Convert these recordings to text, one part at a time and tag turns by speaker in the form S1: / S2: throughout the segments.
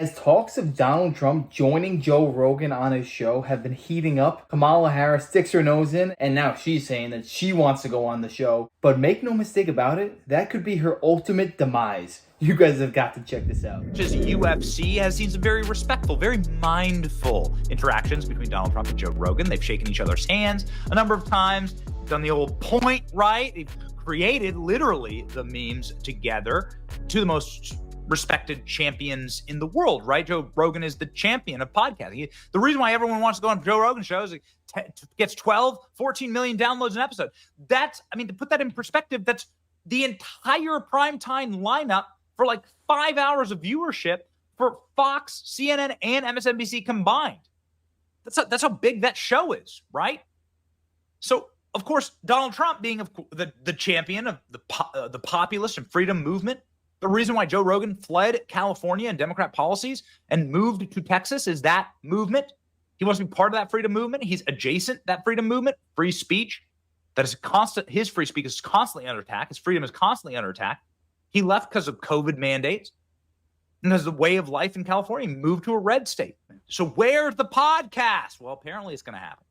S1: As talks of Donald Trump joining Joe Rogan on his show have been heating up, Kamala Harris sticks her nose in, and now she's saying that she wants to go on the show. But make no mistake about it, that could be her ultimate demise. You guys have got to check this out.
S2: Just UFC has seen some very respectful, very mindful interactions between Donald Trump and Joe Rogan. They've shaken each other's hands a number of times, done the old point right. They've created literally the memes together, to the most respected champions in the world, right? Joe Rogan is the champion of podcasting. The reason why everyone wants to go on Joe Rogan shows, it gets 12, 14 million downloads an episode. That's, I mean, to put that in perspective, that's the entire primetime lineup for like 5 hours of viewership for Fox, CNN, and MSNBC combined. That's how big that show is, right? So, of course, Donald Trump being the champion of the populist and freedom movement, the reason why Joe Rogan fled California and Democrat policies and moved to Texas is that movement. He wants to be part of that freedom movement. He's adjacent to that freedom movement, free speech. That is constant. His free speech is constantly under attack. His freedom is constantly under attack. He left because of COVID mandates. And as the way of life in California, he moved to a red state. So where's the podcast? Well, apparently it's going to happen.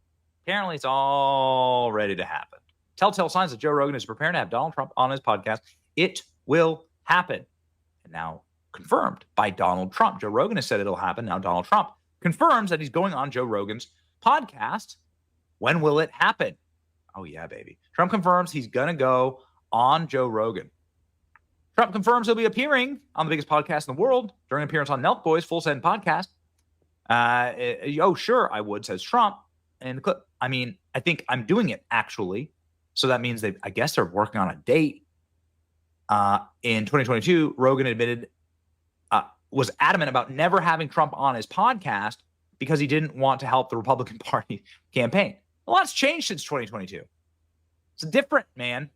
S2: Apparently it's all ready to happen. Telltale signs that Joe Rogan is preparing to have Donald Trump on his podcast. It will happen. And now confirmed by Donald Trump. Joe Rogan has said it'll happen. Now Donald Trump confirms that he's going on Joe Rogan's podcast. When will it happen? Oh, yeah, baby. Trump confirms he's going to go on Joe Rogan. Trump confirms he'll be appearing on the biggest podcast in the world during an appearance on Nelk Boys' Full Send podcast. Oh, sure, I would, says Trump. And the clip, I mean, I think I'm doing it, actually. So that means I guess they're working on a date. In 2022, Rogan was adamant about never having Trump on his podcast because he didn't want to help the Republican Party campaign. A lot's changed since 2022. It's different, man.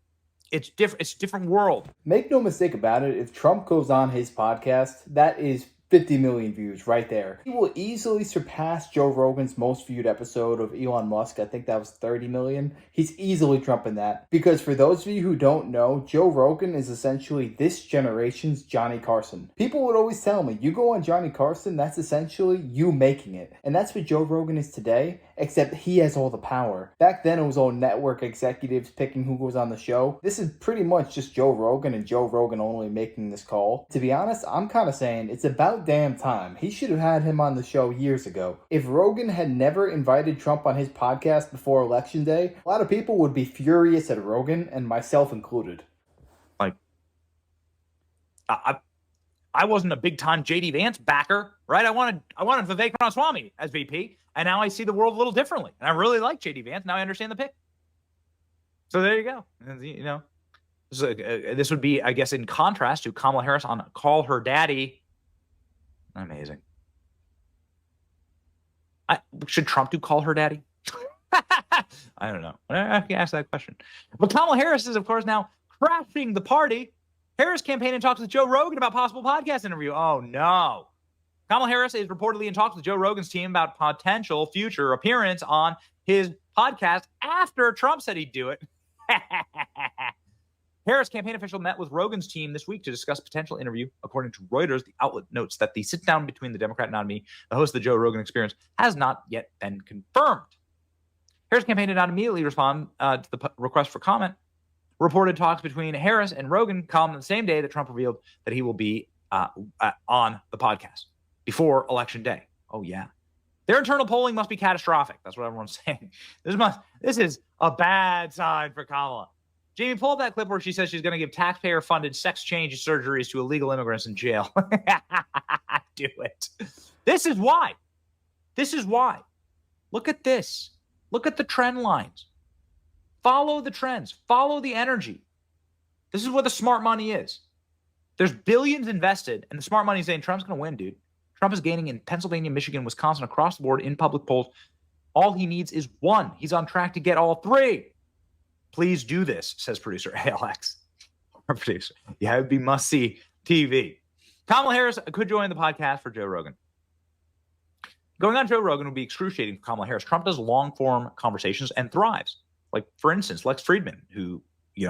S2: It's different. It's a different world.
S1: Make no mistake about it, if Trump goes on his podcast, that is 50 million views right there. He will easily surpass Joe Rogan's most viewed episode of Elon Musk. I think that was 30 million. He's easily trumping that. Because for those of you who don't know, Joe Rogan is essentially this generation's Johnny Carson. People would always tell me, you go on Johnny Carson, that's essentially you making it. And that's what Joe Rogan is today, except he has all the power. Back then it was all network executives picking who goes on the show. This is pretty much just Joe Rogan and Joe Rogan only making this call. To be honest, I'm kind of saying it's about damn time. He should have had him on the show years ago. If Rogan had never invited Trump on his podcast before Election Day, a lot of people would be furious at Rogan, and myself included.
S2: Like, I wasn't a big time JD Vance backer, right? I wanted Vivek Ramaswamy as VP, and now I see the world a little differently. And I really like JD Vance. Now I understand the pick. So there you go. You know, this would be, I guess, in contrast to Kamala Harris on Call Her Daddy. Amazing. Should Trump do Call Her Daddy? I don't know. I can ask that question. But Kamala Harris is, of course, now crashing the party. Harris campaign in talks with Joe Rogan about possible podcast interview. Oh, no. Kamala Harris is reportedly in talks with Joe Rogan's team about potential future appearance on his podcast after Trump said he'd do it. Harris campaign official met with Rogan's team this week to discuss potential interview. According to Reuters, the outlet notes that the sit-down between the Democrat nominee, the host of the Joe Rogan Experience, has not yet been confirmed. Harris campaign did not immediately respond to the request for comment. Reported talks between Harris and Rogan come on the same day that Trump revealed that he will be on the podcast before Election Day. Oh, yeah. Their internal polling must be catastrophic. That's what everyone's saying. This is a bad sign for Kamala. Jamie, pull up that clip where she says she's going to give taxpayer-funded sex change surgeries to illegal immigrants in jail. Do it. This is why. This is why. Look at this. Look at the trend lines. Follow the trends. Follow the energy. This is where the smart money is. There's billions invested, and the smart money is saying Trump's going to win, dude. Trump is gaining in Pennsylvania, Michigan, Wisconsin, across the board in public polls. All he needs is one. He's on track to get all three. Please do this, says producer ALX. Our producer. Yeah, it would be must-see TV. Kamala Harris could join the podcast for Joe Rogan. Going on Joe Rogan would be excruciating for Kamala Harris. Trump does long-form conversations and thrives. Like, for instance, Lex Friedman, who,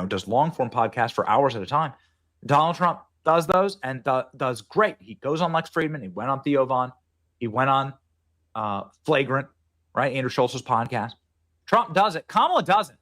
S2: does long-form podcasts for hours at a time. Donald Trump does those and does great. He goes on Lex Friedman. He went on Theo Von. He went on Flagrant, right? Andrew Schultz's podcast. Trump does it. Kamala doesn't.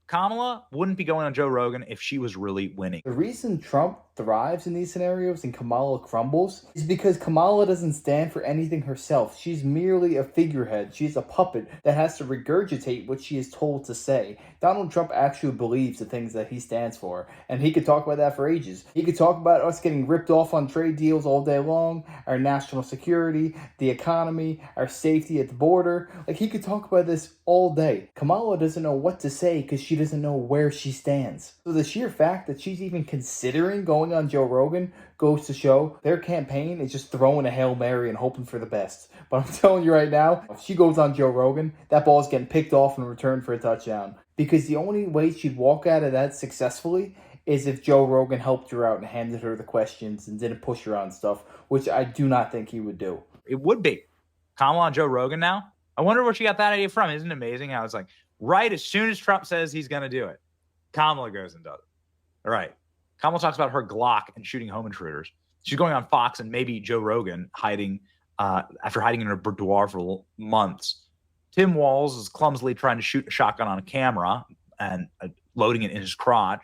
S2: Kamala wouldn't be going on Joe Rogan if she was really winning.
S1: The reason Trump thrives in these scenarios and Kamala crumbles is because Kamala doesn't stand for anything herself. She's merely a figurehead. She's a puppet that has to regurgitate what she is told to say. Donald Trump actually believes the things that he stands for, and he could talk about that for ages. He could talk about us getting ripped off on trade deals all day long, our national security, the economy, our safety at the border. Like, he could talk about this all day. Kamala doesn't know what to say because she doesn't know where she stands. So the sheer fact that she's even considering going on Joe Rogan goes to show their campaign is just throwing a Hail Mary and hoping for the best. But I'm telling you right now, if she goes on Joe Rogan, that ball's getting picked off and returned for a touchdown. Because the only way she'd walk out of that successfully is if Joe Rogan helped her out and handed her the questions and didn't push her on stuff, which I do not think he would do.
S2: It would be. Kamala on Joe Rogan now? I wonder where she got that idea from. Isn't it amazing how it's like, right as soon as Trump says he's going to do it, Kamala goes and does it. All right. Kamala talks about her Glock and shooting home intruders. She's going on Fox and maybe Joe Rogan after hiding in her boudoir for months. Tim Walz is clumsily trying to shoot a shotgun on a camera and loading it in his crotch.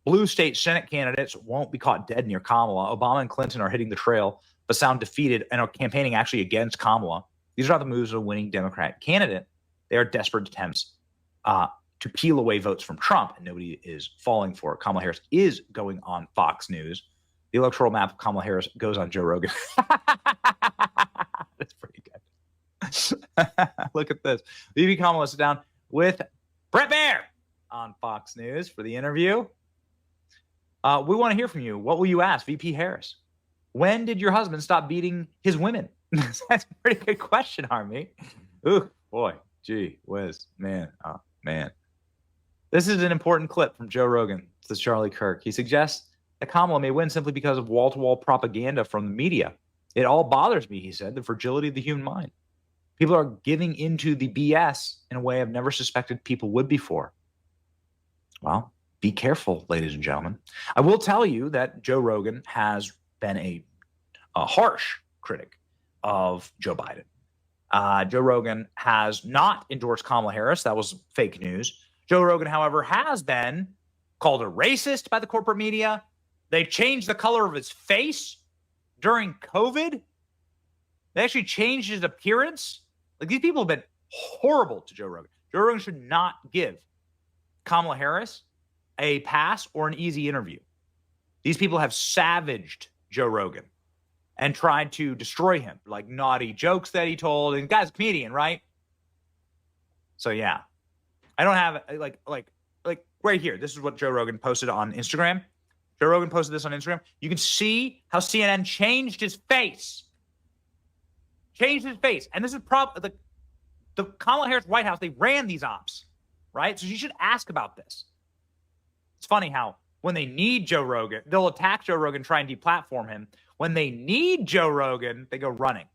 S2: Blue state Senate candidates won't be caught dead near Kamala. Obama and Clinton are hitting the trail, but sound defeated and are campaigning actually against Kamala. These are not the moves of a winning Democratic candidate. They are desperate attempts to peel away votes from Trump, and nobody is falling for it. Kamala Harris is going on Fox News. The electoral map of Kamala Harris goes on Joe Rogan. That's pretty good. Look at this. VP Kamala sits down with Brett Baer on Fox News for the interview. We want to hear from you. What will you ask VP Harris? When did your husband stop beating his women? That's a pretty good question, Harmeet. Ooh, boy. Gee whiz. Man. Oh, man. This is an important clip from Joe Rogan to Charlie Kirk. He suggests that Kamala may win simply because of wall-to-wall propaganda from the media. It all bothers me, he said, the fragility of the human mind. People are giving into the BS in a way I've never suspected people would before. Well, be careful, ladies and gentlemen. I will tell you that Joe Rogan has been a harsh critic of Joe Biden. Joe Rogan has not endorsed Kamala Harris. That was fake news. Joe Rogan, however, has been called a racist by the corporate media. They changed the color of his face during COVID. They actually changed his appearance. Like, these people have been horrible to Joe Rogan. Joe Rogan should not give Kamala Harris a pass or an easy interview. These people have savaged Joe Rogan and tried to destroy him, like naughty jokes that he told. And the guy's a comedian, right? So yeah, I don't have like right here. This is what Joe Rogan posted on Instagram. Joe Rogan posted this on Instagram. You can see how CNN changed his face. Changed his face. And this is the Kamala Harris White House, they ran these ops, right? So you should ask about this. It's funny how when they need Joe Rogan, they'll attack Joe Rogan, try and deplatform him. When they need Joe Rogan, they go running.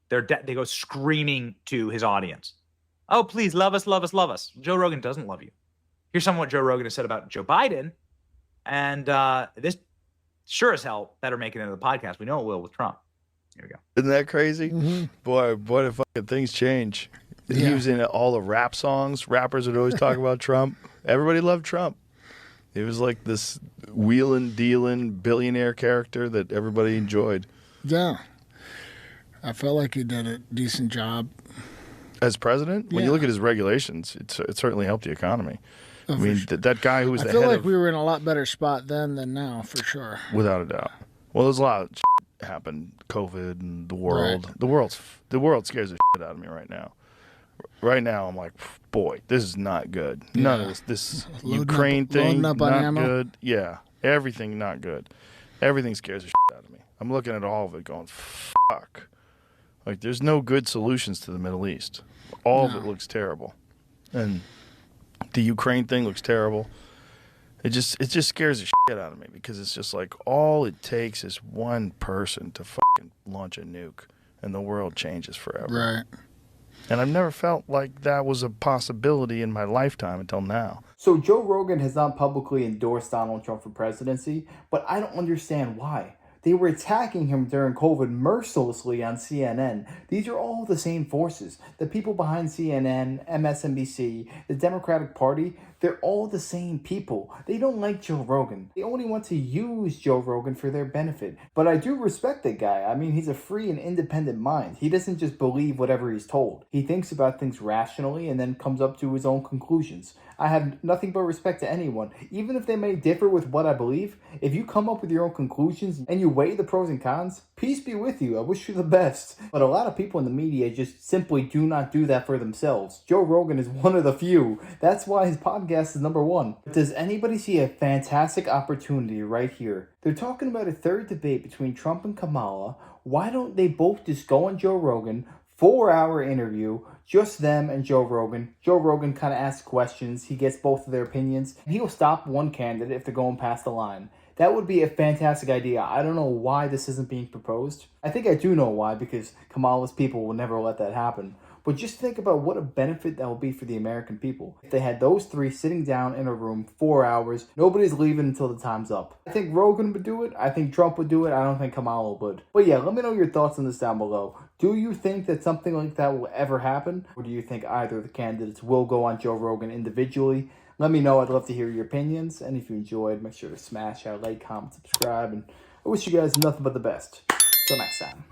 S2: They go screaming to his audience. Oh, please, love us, love us, love us. Joe Rogan doesn't love you. Here's some of what Joe Rogan has said about Joe Biden. And this sure as hell better make it into the podcast. We know it will with Trump. Here we go.
S3: Isn't that crazy? Mm-hmm. Boy, the fucking things change. Yeah. He was in all the rap songs. Rappers would always talk about Trump. Everybody loved Trump. He was like this wheeling, dealing billionaire character that everybody enjoyed.
S4: Yeah. I felt like he did a decent job.
S3: As president? When you look at his regulations, it certainly helped the economy. Oh, I mean, sure. That guy who was the head of...
S4: I feel like we were in a lot better spot then than now, for sure.
S3: Without a doubt. Well, there's a lot of shit happened. COVID and the world. Right. The world scares the shit out of me right now. Right now, I'm like, boy, this is not good. Yeah. None of this Ukraine thing, not good. Yeah, everything not good. Everything scares the shit out of me. I'm looking at all of it going, fuck. Like, there's no good solutions to the Middle East. All of it looks terrible. And the Ukraine thing looks terrible. It just scares the shit out of me because it's just like all it takes is one person to fucking launch a nuke and the world changes forever.
S4: Right.
S3: And I've never felt like that was a possibility in my lifetime until now.
S1: So Joe Rogan has not publicly endorsed Donald Trump for presidency, but I don't understand why. They were attacking him during COVID mercilessly on CNN. These are all the same forces. The people behind CNN, MSNBC, the Democratic Party, they're all the same people. They don't like Joe Rogan. They only want to use Joe Rogan for their benefit. But I do respect the guy. I mean, he's a free and independent mind. He doesn't just believe whatever he's told. He thinks about things rationally and then comes up to his own conclusions. I have nothing but respect to anyone. Even if they may differ with what I believe, if you come up with your own conclusions and you weigh the pros and cons, peace be with you. I wish you the best. But a lot of people in the media just simply do not do that for themselves. Joe Rogan is one of the few. That's why his podcast is number one. But does anybody see a fantastic opportunity right here? They're talking about a third debate between Trump and Kamala. Why don't they both just go on Joe Rogan, 4-hour interview, just them and Joe Rogan. Joe Rogan kind of asks questions. He gets both of their opinions. And he'll stop one candidate if they're going past the line. That would be a fantastic idea. I don't know why this isn't being proposed. I think I do know why, because Kamala's people will never let that happen. But just think about what a benefit that will be for the American people. If they had those three sitting down in a room 4 hours, nobody's leaving until the time's up. I think Rogan would do it. I think Trump would do it. I don't think Kamala would. But yeah, let me know your thoughts on this down below. Do you think that something like that will ever happen? Or do you think either of the candidates will go on Joe Rogan individually? Let me know. I'd love to hear your opinions. And if you enjoyed, make sure to smash that like, comment, subscribe. And I wish you guys nothing but the best. Till next time.